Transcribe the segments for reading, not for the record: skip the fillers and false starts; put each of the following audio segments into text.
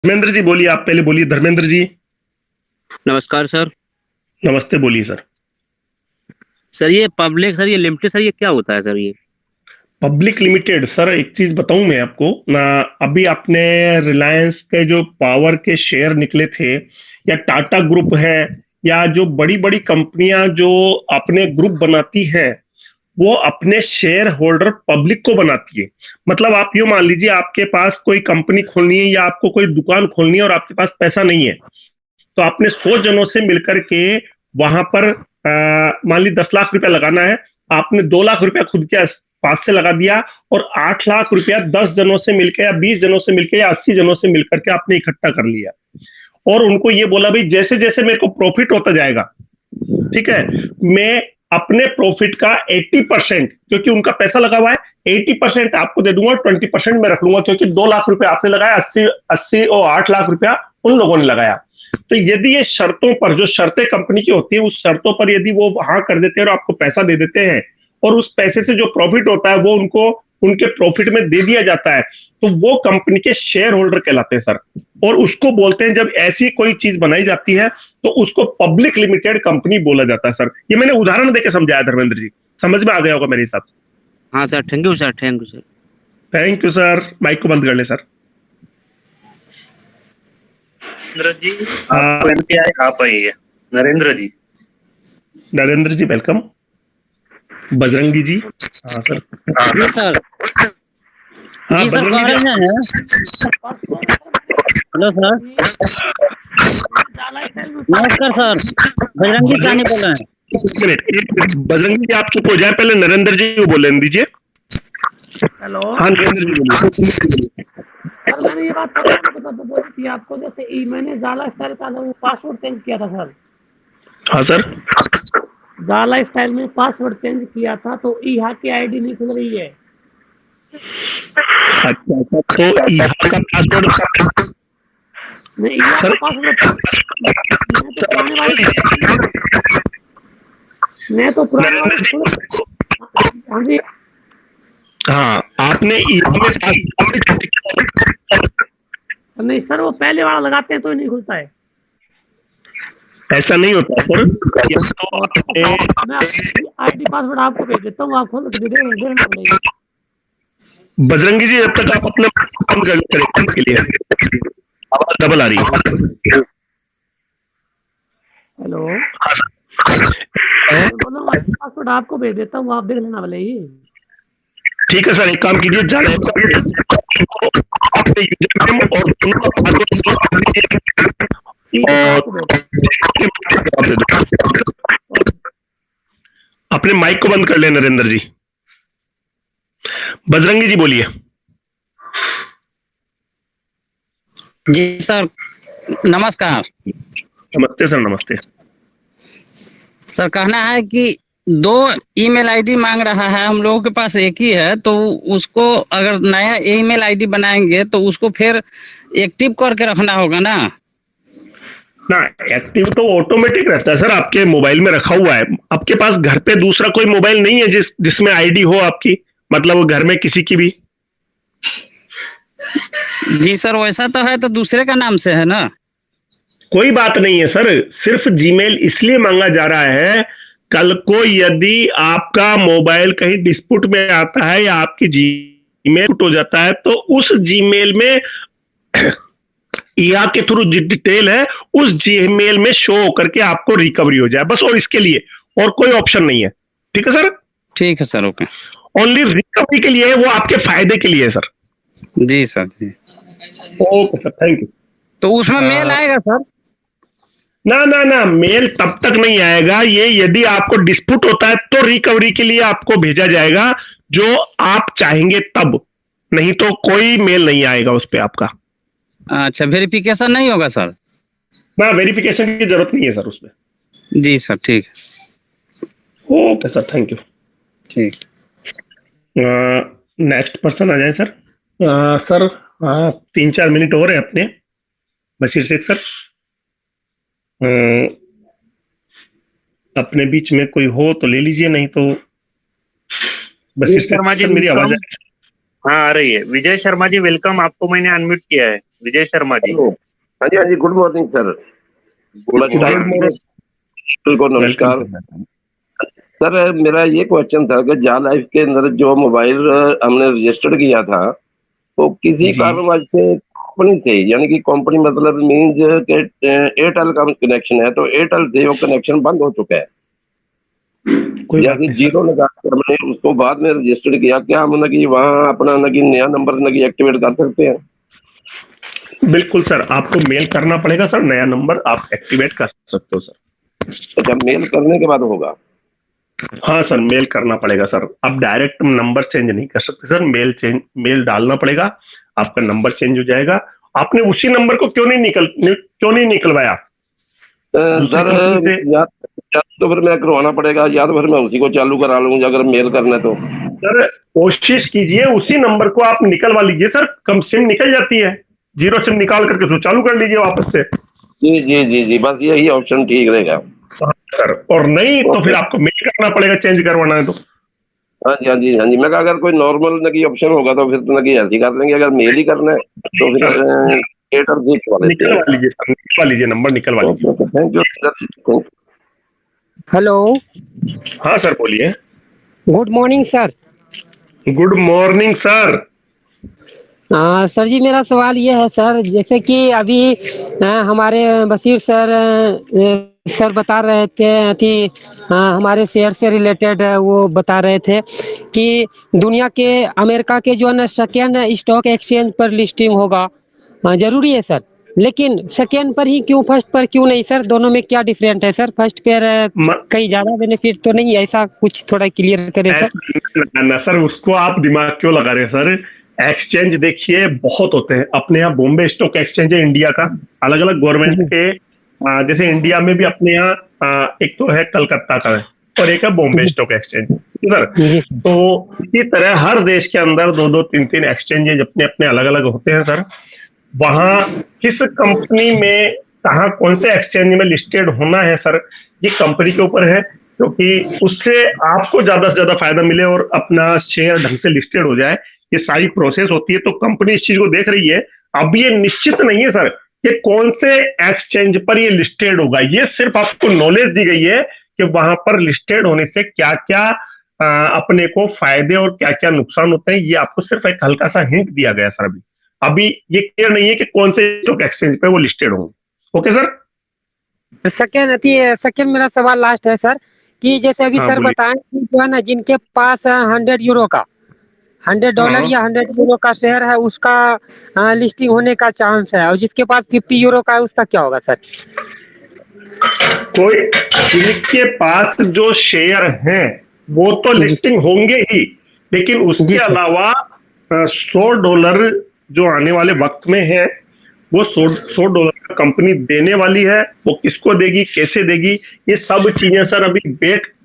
धर्मेंद्र जी बोलिए, आप पहले बोलिए धर्मेंद्र जी। नमस्कार सर। नमस्ते, बोलिए सर। सर ये पब्लिक, सर ये लिमिटेड, सर ये क्या होता है सर ये? पब्लिक लिमिटेड, सर एक चीज बताऊं मैं आपको ना। अभी आपने रिलायंस के जो पावर के शेयर निकले थे, या टाटा ग्रुप है, या जो बड़ी बड़ी कंपनियां जो अपने ग्रुप बनाती हैं, वो अपने शेयर होल्डर पब्लिक को बनाती है। मतलब आप यूं मान लीजिए, आपके पास कोई कंपनी खोलनी है या आपको कोई दुकान खोलनी है और आपके पास पैसा नहीं है, तो आपने 100 जनों से मिलकर के वहां पर मान ली 10 लाख रुपया लगाना है। आपने 2 लाख रुपया खुद के पास से लगा दिया, और 8 लाख रुपया 10 जनों से मिलकर या 20 जनों से मिलकर या 80 जनों से मिलकर के आपने इकट्ठा कर लिया, और उनको ये बोला भाई जैसे जैसे मेरे को प्रॉफिट होता जाएगा, ठीक है, मैं अपने प्रॉफिट का 80%, क्योंकि उनका पैसा लगा हुआ है, 80% आपको दे दूंगा, 20% मैं रख लूंगा, क्योंकि 2 लाख रुपया आपने लगाया, 80 80 और 8 लाख रुपया उन लोगों ने लगाया। तो यदि ये शर्तों पर, जो शर्तें कंपनी की होती है, उस शर्तों पर यदि वो हाँ कर देते हैं और आपको पैसा दे देते हैं, और उस पैसे से जो प्रॉफिट होता है वो उनको उनके प्रॉफिट में दे दिया जाता है, तो वो कंपनी के शेयर होल्डर कहलाते हैं सर। और उसको बोलते हैं, जब ऐसी कोई चीज बनाई जाती है तो उसको पब्लिक लिमिटेड कंपनी बोला जाता है सर। ये मैंने उदाहरण देके समझाया धर्मेंद्र जी, समझ में आ गया होगा मेरे हिसाब से। हाँ sir, thank you sir, thank you sir. Thank you sir. Mic को बंद कर ले सर। नरेंद्र जी, आपको एनपीआई आ पाई है। नरेंद्र जी। नरेंद्र जी वेलकम। बजरंगी जी। हाँ सर। जी सर। हाँ जी सर, कह बजरंगी जी। रहे हैं। Hello sir. नमस्कार सर, बजरंगी सानी बोल रहे हैं। एक मिनट बजरंगी जी, आप चुप हो जाए, पहले नरेंद्र जी को बोलने दीजिए। हेलो। हाँ नरेंद्र जी बोलिए। सर मैंने ये बात बोली थी आपको, जैसे मैंने जाला स्टाइल का वो पासवर्ड चेंज किया था सर। हाँ सर। जाला स्टाइल में पासवर्ड चेंज किया था, तो यहाँ की आईडी नहीं खुल रही है। अच्छा, तो यहाँ का पासवर्ड नहीं, यहाँ का पासवर्ड मैं तो पुराने वाले। हाँ जी। हाँ, आपने नहीं सर, वो पहले वाला लगाते हैं तो नहीं खुलता है। ऐसा नहीं होता सर। मैं आईडी पासवर्ड आपको भेज देता हूँ, आप खोल के देना पड़ेगा। बजरंगी जी, जब तक आप अपना बंद करें के लिए, आवाज डबल आ रही है। हेलो। पासवर्ड आपको भेज देता हूँ, आप देख लेना भले ही। ठीक है सर, एक काम कीजिए, जाने अपने माइक को बंद कर ले नरेंद्र जी। बजरंगी जी बोलिए। जी सर, नमस्कार। नमस्ते सर, नमस्ते। सर कहना है कि 2 ईमेल आईडी मांग रहा है, हम लोगों के पास एक ही है, तो उसको अगर नया ईमेल आईडी बनाएंगे तो उसको फिर एक्टिव करके रखना होगा ना? ना, एक्टिव तो ऑटोमेटिक रहता है सर, आपके मोबाइल में रखा हुआ है। आपके पास घर पे दूसरा कोई मोबाइल नहीं है जिसमें आईडी हो आपकी, मतलब घर में किसी की भी? जी सर, वैसा तो है, तो दूसरे का नाम से है ना। कोई बात नहीं है सर, सिर्फ जीमेल इसलिए मांगा जा रहा है, कल को यदि आपका मोबाइल कहीं डिस्प्यूट में आता है या आपकी जीमेल हो जाता है, तो उस जीमेल में या के थ्रू डिटेल है, उस जीमेल में शो होकर के आपको रिकवरी हो जाए, बस। और इसके लिए और कोई ऑप्शन नहीं है। ठीक है सर। ठीक है सर, ओके। ओनली रिकवरी के लिए है, वो आपके फायदे के लिए है सर। जी सर, जी। Okay sir, thank you. तो उसमें मेल आएगा सर? ना ना ना, मेल तब तक नहीं आएगा, ये यदि आपको डिस्प्यूट होता है तो रिकवरी के लिए आपको भेजा जाएगा, जो आप चाहेंगे तब, नहीं तो कोई मेल नहीं आएगा उस पर आपका। अच्छा, वेरिफिकेशन नहीं होगा सर? ना, वेरिफिकेशन की जरूरत नहीं है सर उसमें। जी सर, ठीक है। Okay sir, thank you. ठीक। नेक्स्ट पर्सन आ जाए सर। सर 3-4 मिनट और है अपने। बशीर शेख सर, अपने बीच में कोई हो तो ले लीजिए, नहीं तो बशीर शेख सर, मेरी आवाज हाँ आ रही है। विजय शर्मा जी वेलकम, आपको मैंने अनम्यूट किया है। विजय शर्मा जी। हाँ जी, हाँ जी, good morning sir. Good morning, को नमस्कार सर। मेरा ये क्वेश्चन था कि जा लाइफ के अंदर जो मोबाइल हमने रजिस्टर्ड किया था, तो किसी जी। कारणवश से कंपनी से, यानी कि कंपनी मतलब मीन्स के एयरटेल का कनेक्शन है, तो एयरटेल से वो कनेक्शन बंद हो चुका है। कोई बात जैसे नहीं जीरो लगा कर हमने उसको बाद में रजिस्टर्ड किया, क्या हम कि वहाँ अपना नया नंबर एक्टिवेट कर सकते हैं? बिल्कुल सर, आपको मेल करना पड़ेगा सर, नया नंबर आप एक्टिवेट कर सकते हो सर। अच्छा, मेल करने के बाद होगा? हाँ सर, मेल करना पड़ेगा सर, आप डायरेक्ट नंबर चेंज नहीं कर सकते सर, मेल डालना पड़ेगा, आपका नंबर चेंज हो जाएगा। आपने उसी नंबर को क्यों नहीं निकलवाया दूसरी सर कंपनी से? या तो फिर मैं करवाना पड़ेगा, या तो फिर मैं उसी को चालू करा लूंगा अगर मेल करना है तो। सर कोशिश कीजिए उसी नंबर को आप निकलवा लीजिए सर, कम सिम निकल जाती है, जीरो सिम निकाल करके उसको चालू कर लीजिए वापस से। जी जी जी जी, बस यही ऑप्शन ठीक रहेगा। हाँ सर, और नहीं तो फिर आपको मेल करना पड़ेगा, चेंज करवाना है तो। हाँ जी, हाँ जी, हाँ जी, मैं कहा अगर कोई नॉर्मल नकी ऑप्शन होगा तो फिर तो नकी ऐसे ही कर लेंगे, अगर मेल ही करना है तो फिर एयरटेल से करवा लेते हैं। निकलवा लीजिए सर, निकलवा लीजिए, नंबर निकलवा लीजिए। Okay, thank you sir. Hello, हाँ सर बोलिए। Good morning sir. Good morning sir. Sir जी, मेरा सवाल ये है सर, जैसे कि अभी हमारे बशीर सर सर बता रहे थे कि हमारे शेयर से रिलेटेड वो बता रहे थे कि दुनिया के अमेरिका के जो है ना सेकेंड स्टॉक एक्सचेंज पर लिस्टिंग होगा। जरूरी है सर, लेकिन सेकेंड पर ही क्यों, फर्स्ट पर क्यों नहीं सर? दोनों में क्या डिफरेंट है सर? फर्स्ट पर कहीं ज्यादा बेनिफिट तो नहीं है? ऐसा कुछ थोड़ा क्लियर करें सर। ना सर, उसको आप दिमाग क्यों लगा रहे हैं सर? एक्सचेंज देखिए बहुत होते हैं अपने यहाँ, बॉम्बे स्टॉक एक्सचेंज है इंडिया का, अलग अलग गवर्नमेंट के, जैसे इंडिया में भी अपने यहाँ एक तो है कलकत्ता का है और एक है बॉम्बे स्टॉक एक्सचेंज सर। तो इसी तरह हर देश के अंदर दो दो तीन तीन एक्सचेंजेज अपने अपने अलग अलग होते हैं सर। वहां किस कंपनी में कहा कौन से एक्सचेंज में लिस्टेड होना है सर, ये कंपनी के ऊपर है, क्योंकि उससे आपको ज्यादा से ज्यादा फायदा मिले और अपना शेयर ढंग से लिस्टेड हो जाए, ये सारी प्रोसेस होती है। तो कंपनी इस चीज को देख रही है। अब ये निश्चित नहीं है सर कि कौन से एक्सचेंज पर ये लिस्टेड होगा, ये सिर्फ आपको नॉलेज दी गई है कि वहां पर लिस्टेड होने से क्या क्या अपने को फायदे और क्या क्या नुकसान होते हैं, ये आपको सिर्फ एक हल्का सा हिंट दिया गया सर। अभी अभी ये क्लियर नहीं है कि कौन से स्टॉक एक्सचेंज पे वो लिस्टेड होंगे। Okay sir. सेकेंड मेरा सवाल लास्ट है सर, कि जैसे अभी सर बताएं कि जो है ना जिनके पास 100 यूरो का, $100 या 100 यूरो का शेयर है, उसका लिस्टिंग होने का चांस है, और जिसके पास 50 यूरो का है उसका क्या होगा सर? कोई जिनके पास जो शेयर हैं वो तो लिस्टिंग होंगे ही, लेकिन उसके अलावा $100 जो आने वाले वक्त में है, वो $100 का कंपनी देने वाली है। वो किसको देगी, कैसे देगी, ये सब चीजें सर अभी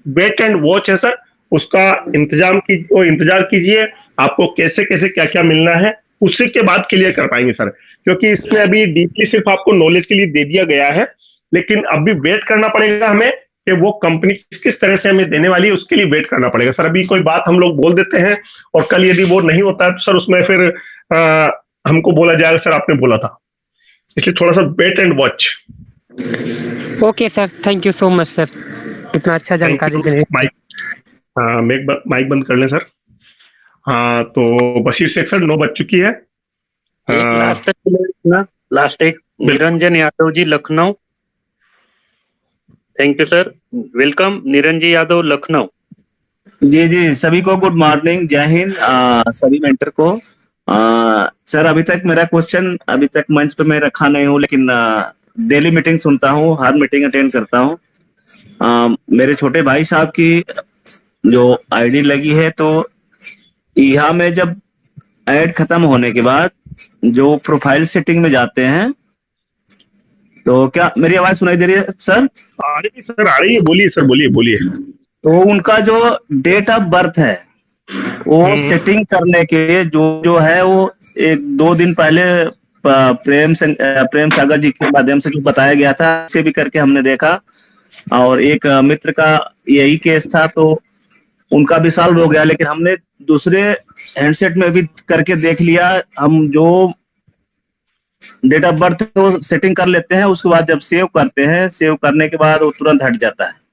वेट एंड वॉच है सर। उसका इंतजार कीजिए, आपको कैसे कैसे क्या क्या मिलना है उसी के बाद क्लियर कर पाएंगे सर, क्योंकि इसमें अभी डीपली सिर्फ आपको नॉलेज के लिए दे दिया गया है, लेकिन अभी वेट करना पड़ेगा हमें कि वो कंपनी किस किस तरह से हमें देने वाली है, उसके लिए वेट करना पड़ेगा सर। अभी कोई बात हम लोग बोल देते हैं और कल यदि वो नहीं होता है तो सर उसमें फिर हमको बोला जाएगा सर आपने बोला था, इसलिए थोड़ा सा wait and watch. Okay sir, thank you so much sir, इतना अच्छा जानकारी देने। माइक बंद कर लें सर। हाँ तो बशीर शेख सर 9 बज चुकी है। लास्ट एक Niranjan Yadav ji Lucknow. Thank you sir, welcome Niranjan Yadav Lucknow. जी जी, सभी को गुड मॉर्निंग, जय हिंद सभी मेंटर को। सर अभी तक मेरा क्वेश्चन अभी तक मंच पे मैं रखा नहीं हूँ, लेकिन डेली मीटिंग सुनता हूँ, हर मीटिंग अटेंड करता हूँ। मेरे छोटे भाई साहब की जो आईडी लगी है, तो यहाँ में जब ऐड खत्म होने के बाद जो प्रोफाइल सेटिंग में जाते हैं, तो क्या मेरी आवाज सुनाई दे रही है सर? आ रही सर, आ रही है, बोलिए सर, बोलिए। तो उनका जो डेट ऑफ बर्थ है वो सेटिंग करने के लिए जो है वो 1-2 दिन पहले प्रेम सागर जी के माध्यम से जो बताया गया था, इसे भी करके हमने देखा, और एक मित्र का यही केस था, तो उनका भी सॉल्व हो गया, लेकिन हमने दूसरे हैंडसेट में भी करके देख लिया। हम जो डेट ऑफ बर्थ वो सेटिंग कर लेते हैं, उसके बाद जब सेव करते हैं, सेव करने के बाद वो तुरंत हट जाता है।